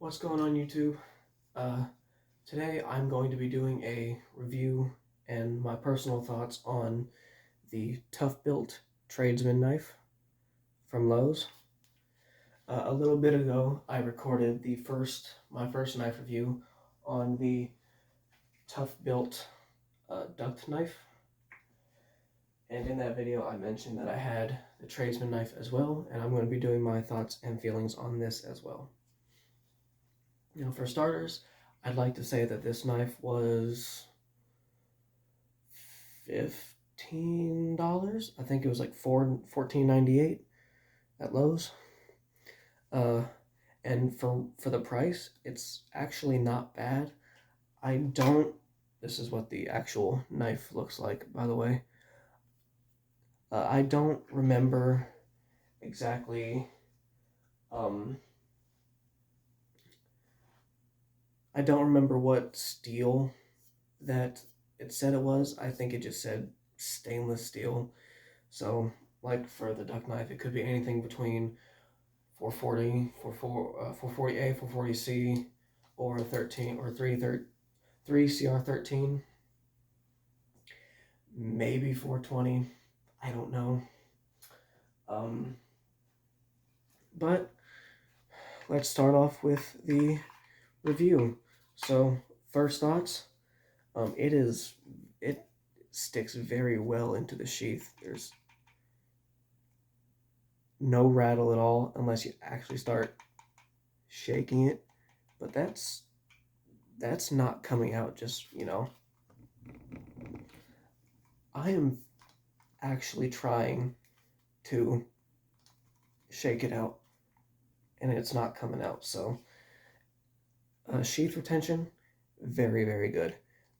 What's going on YouTube? Uh, Today I'm going to be doing a review and my personal thoughts on the Toughbuilt Tradesman Knife from Lowe's. A little bit ago I recorded my first knife review on the Toughbuilt duct knife, and in that video I mentioned that I had the Tradesman knife as well, and I'm going to be doing my thoughts and feelings on this as well. For starters, I'd like to say that this knife was $15. I think it was like $14.98 at Lowe's. And for the price, it's actually not bad. I don't. This is what the actual knife looks like, by the way. I don't remember exactly. Um, I don't remember what steel that it said it was. I think it just said stainless steel. So, like for the duck knife, it could be anything between 440, 440A, 440C, or 13 or 3 CR13, maybe 420. I don't know. Um, but let's start off with the review. So, first thoughts. It sticks very well into the sheath. There's no rattle at all unless you actually start shaking it. But that's not coming out just, I am actually trying to shake it out and it's not coming out. So, sheath retention, very, very good.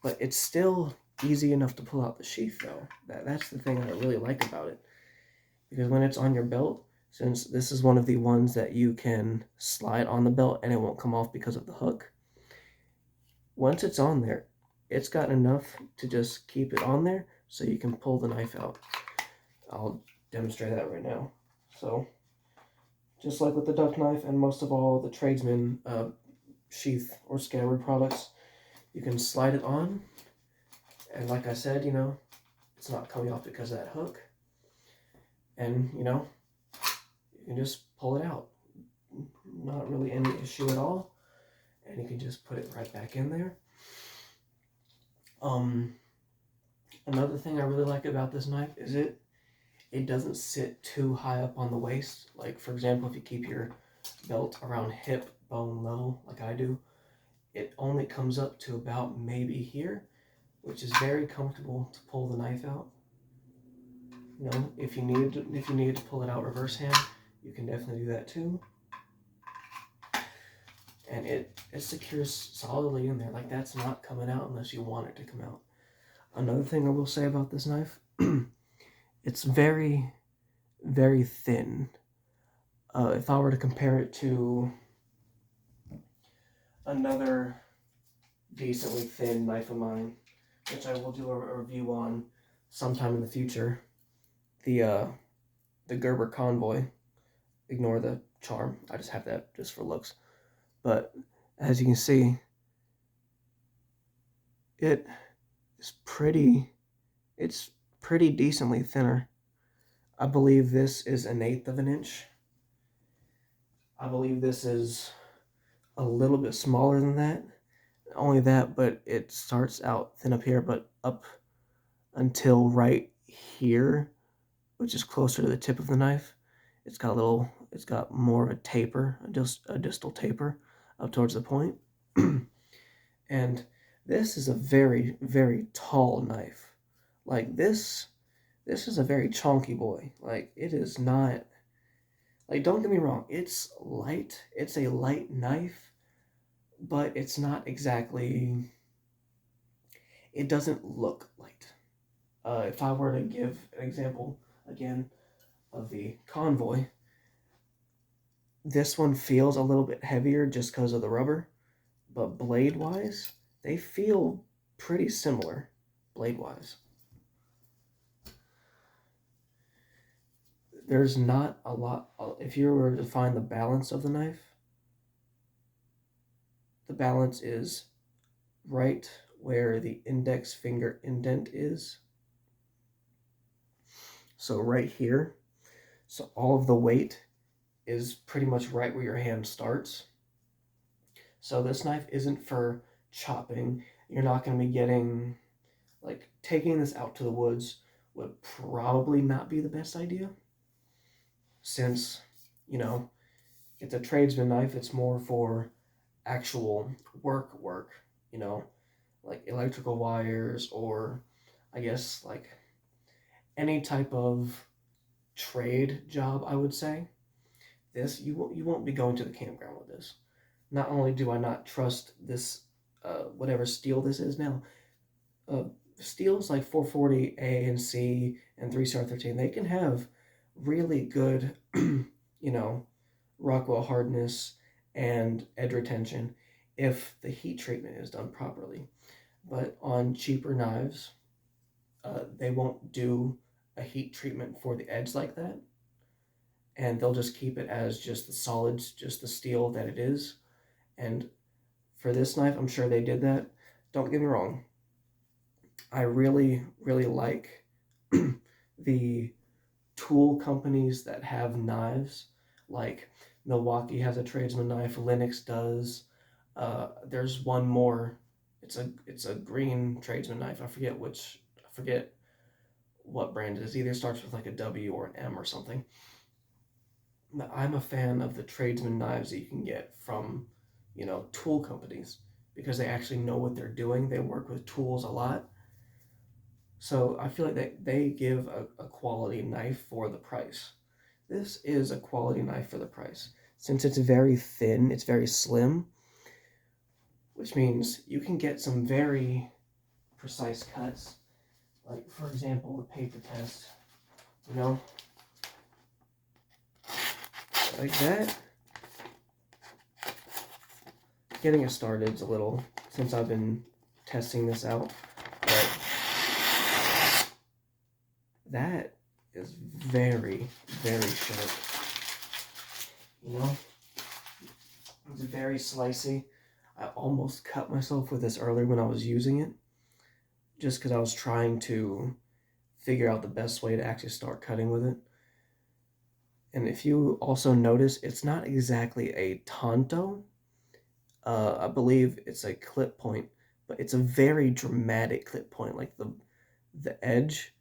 But it's still easy enough to pull out the sheath, though. That's the thing that I really like about it. Because when it's on your belt, since this is one of the ones that you can slide on the belt and it won't come off because of the hook, once it's on there, it's got enough to just keep it on there so you can pull the knife out. I'll demonstrate that right now. So, just like with the duck knife and most of all the tradesman sheath or scabbard products, you can slide it on, and like I said, it's not coming off because of that hook, and you can just pull it out. Not really any issue at all, and you can just put it right back in there. Another thing I really like about this knife is it doesn't sit too high up on the waist. Like, for example, if you keep your belt around hip bone level like I do, it only comes up to about maybe here, which is very comfortable to pull the knife out. If you needed to pull it out reverse hand, you can definitely do that too. And it secures solidly in there. Like, that's not coming out unless you want it to come out. Another thing I will say about this knife, it's very, very thin. If I were to compare it to another decently thin knife of mine, which I will do a review on sometime in the future, the Gerber Convoy. Ignore the charm. I just have that just for looks. But as you can see, it is it's pretty decently thinner. I believe this is 1/8 of an inch. I believe this is a little bit smaller than that. Only that, but it starts out thin up here, but up until right here, which is closer to the tip of the knife, it's got more of a taper, just a distal taper up towards the point. And this is a very, very tall knife. Like, this is a very chonky boy. Like, it is not, like, don't get me wrong, it's light. It's a light knife, but it's not exactly, it doesn't look light. If I were to give an example, again, of the Convoy, this one feels a little bit heavier just because of the rubber, but blade-wise, they feel pretty similar, blade-wise. There's not a lot, if you were to find the balance of the knife, the balance is right where the index finger indent is. So right here. So all of the weight is pretty much right where your hand starts. So this knife isn't for chopping. You're not going to be getting, like, taking this out to the woods would probably not be the best idea, since, you know, it's a tradesman knife. It's more for actual work, you know, like electrical wires, or I guess like any type of trade job, I would say. This, you won't be going to the campground with this. Not only do I not trust this, whatever steel this is now, uh, steels like 440 A and C and 3-star 13, they can have really good, Rockwell hardness and edge retention if the heat treatment is done properly. But on cheaper knives, they won't do a heat treatment for the edge like that, and they'll just keep it as just the solids, just the steel that it is. And for this knife, I'm sure they did that. Don't get me wrong, I really, really like the tool companies that have knives. Like Milwaukee has a tradesman knife, Linux does. There's one more. It's a green tradesman knife. I forget what brand it is. Either starts with like a W or an M or something. I'm a fan of the tradesman knives that you can get from, tool companies, because they actually know what they're doing. They work with tools a lot. So I feel like they give a quality knife for the price. This is a quality knife for the price. Since it's very thin, it's very slim, which means you can get some very precise cuts. Like, for example, the paper test, you know, like that. Getting it started is a little, since I've been testing this out, but that is very, very sharp. It's very slicey. I almost cut myself with this earlier when I was using it, just because I was trying to figure out the best way to actually start cutting with it. And if you also notice, it's not exactly a tanto. I believe it's a clip point, but it's a very dramatic clip point. Like the edge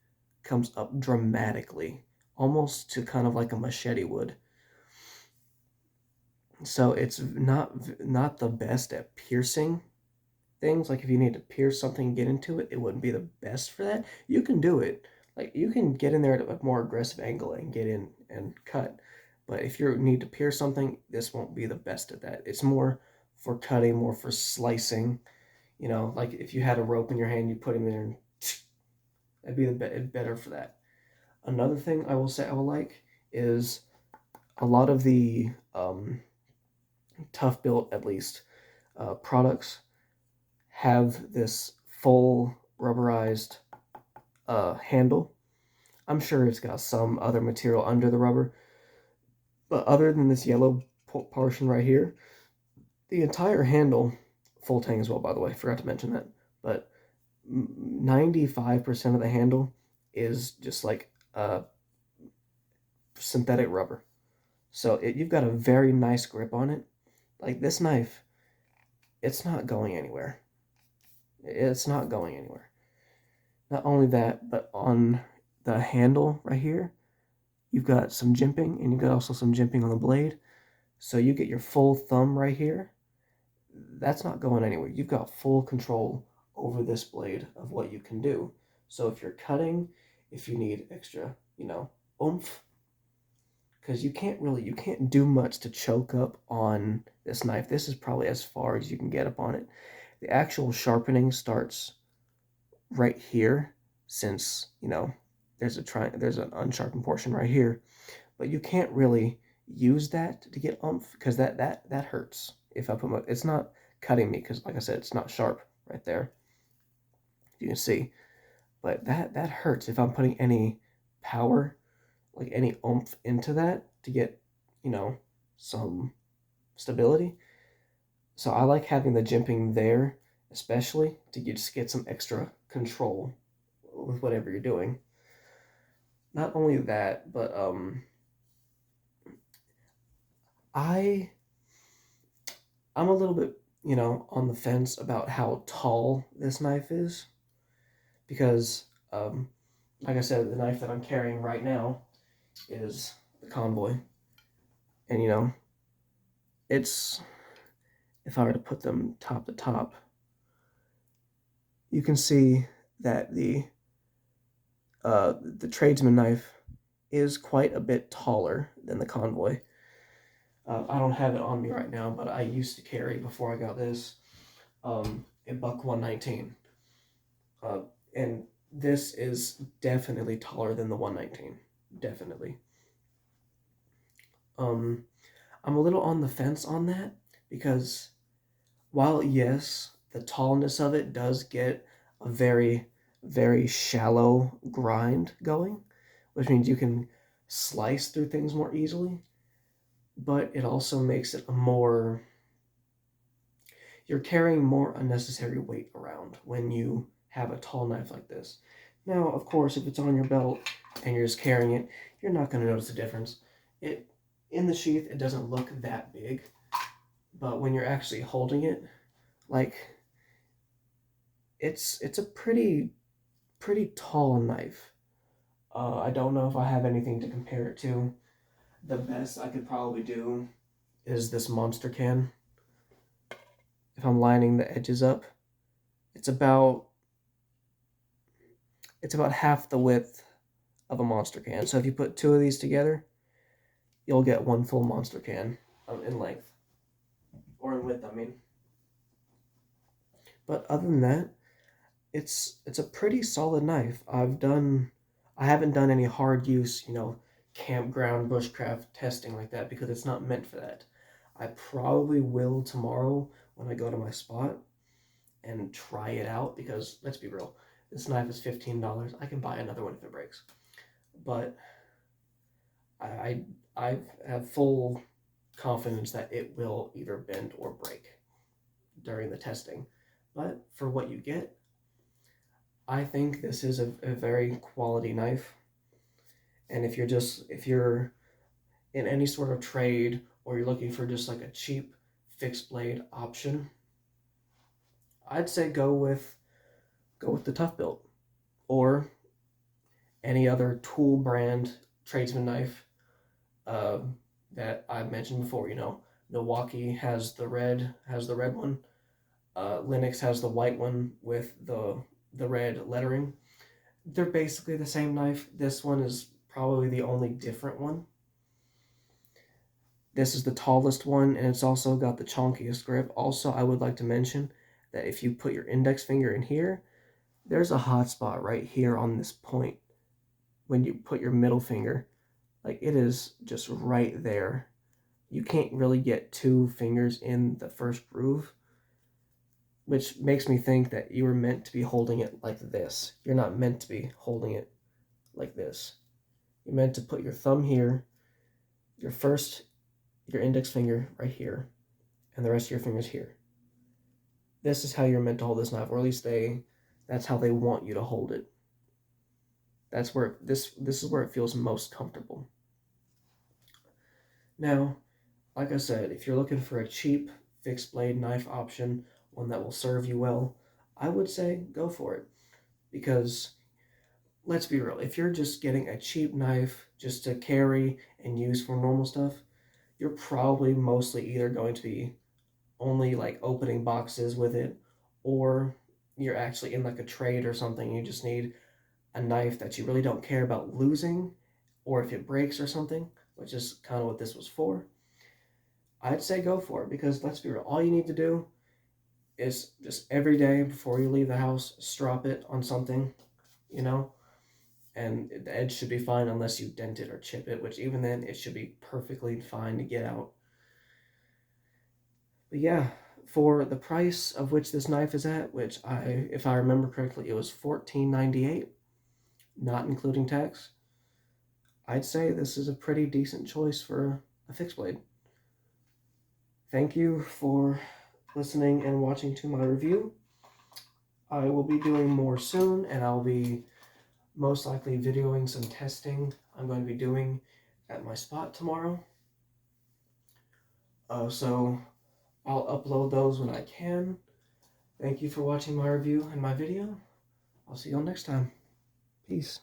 comes up dramatically, almost to kind of like a machete would. So it's not the best at piercing things. Like if you need to pierce something and get into it, it wouldn't be the best for that. You can do it. Like you can get in there at a more aggressive angle and get in and cut. But if you need to pierce something, this won't be the best at that. It's more for cutting, more for slicing. Like if you had a rope in your hand, you put him in there, and that'd be better for that. Another thing I will say I will like is a lot of the Toughbuilt, at least, products have this full rubberized handle. I'm sure it's got some other material under the rubber, but other than this yellow portion right here, the entire handle, full tang as well, by the way, forgot to mention that, but 95% of the handle is just like synthetic rubber. So you've got a very nice grip on it. Like this knife, it's not going anywhere. It's not going anywhere. Not only that, but on the handle right here, you've got some jimping, and you've got also some jimping on the blade. So you get your full thumb right here. That's not going anywhere. You've got full control over this blade of what you can do. So if you're cutting, if you need extra, oomph, because you can't do much to choke up on this knife. This is probably as far as you can get up on it. The actual sharpening starts right here, since there's an unsharpened portion right here, but you can't really use that to get oomph, because that hurts. If I put it's not cutting me, because like I said, it's not sharp right there, you can see, but that hurts if I'm putting any power, like any oomph into that to get some stability. So I like having the jimping there, especially to just get some extra control with whatever you're doing. Not only that, but I I'm a little bit, on the fence about how tall this knife is because like I said, the knife that I'm carrying right now is the Convoy. And it's if I were to put them top to top, you can see that the tradesman knife is quite a bit taller than the Convoy. I don't have it on me right now, but I used to carry before I got this a Buck 119, uh, and this is definitely taller than the 119. Definitely. Um, I'm a little on the fence on that because while yes, the tallness of it does get a very, very shallow grind going, which means you can slice through things more easily, but it also makes it a more, you're carrying more unnecessary weight around when you have a tall knife like this. Now, of course, if it's on your belt and you're just carrying it, you're not going to notice a difference. It in the sheath, it doesn't look that big, but when you're actually holding it, like it's a pretty tall knife. I don't know if I have anything to compare it to. The best I could probably do is this monster can. If I'm lining the edges up, it's about it's about half the width of a monster can. So if you put two of these together, you'll get one full monster can in length or in width. I mean, but other than that, it's a pretty solid knife. I haven't done any hard use, campground bushcraft testing like that because it's not meant for that. I probably will tomorrow when I go to my spot and try it out because let's be real, this knife is $15. I can buy another one if it breaks. But I I have full confidence that it will either bend or break during the testing. But for what you get, I think this is a very quality knife. And if you're in any sort of trade or you're looking for just like a cheap fixed blade option, I'd say go with the Toughbuilt or any other tool brand tradesman knife uh, that I've mentioned before. Milwaukee has the red one. Linux has the white one with the red lettering. They're basically the same knife. This one is probably the only different one. This is the tallest one, and it's also got the chonkiest grip. Also, I would like to mention that if you put your index finger in here, there's a hot spot right here on this point when you put your middle finger. Like, it is just right there. You can't really get two fingers in the first groove, which makes me think that you were meant to be holding it like this. You're not meant to be holding it like this. You're meant to put your thumb here, your index finger right here, and the rest of your fingers here. This is how you're meant to hold this knife, or at least that's how they want you to hold it. That's where this is where it feels most comfortable. Now, like I said, if you're looking for a cheap fixed blade knife option, one that will serve you well, I would say go for it. Because let's be real, if you're just getting a cheap knife just to carry and use for normal stuff, you're probably mostly either going to be only like opening boxes with it, or you're actually in like a trade or something. You just need a knife that you really don't care about losing, or if it breaks or something, which is kind of what this was for. I'd say go for it because let's be real, all you need to do is just every day before you leave the house, strop it on something, you know, and the edge should be fine unless you dent it or chip it, which even then it should be perfectly fine to get out. But yeah, for the price of which this knife is at, which if I remember correctly, it was $14.98, not including tax. I'd say this is a pretty decent choice for a fixed blade. Thank you for listening and watching to my review. I will be doing more soon, and I'll be most likely videoing some testing I'm going to be doing at my spot tomorrow. So I'll upload those when I can. Thank you for watching my review and my video. I'll see you all next time. Peace.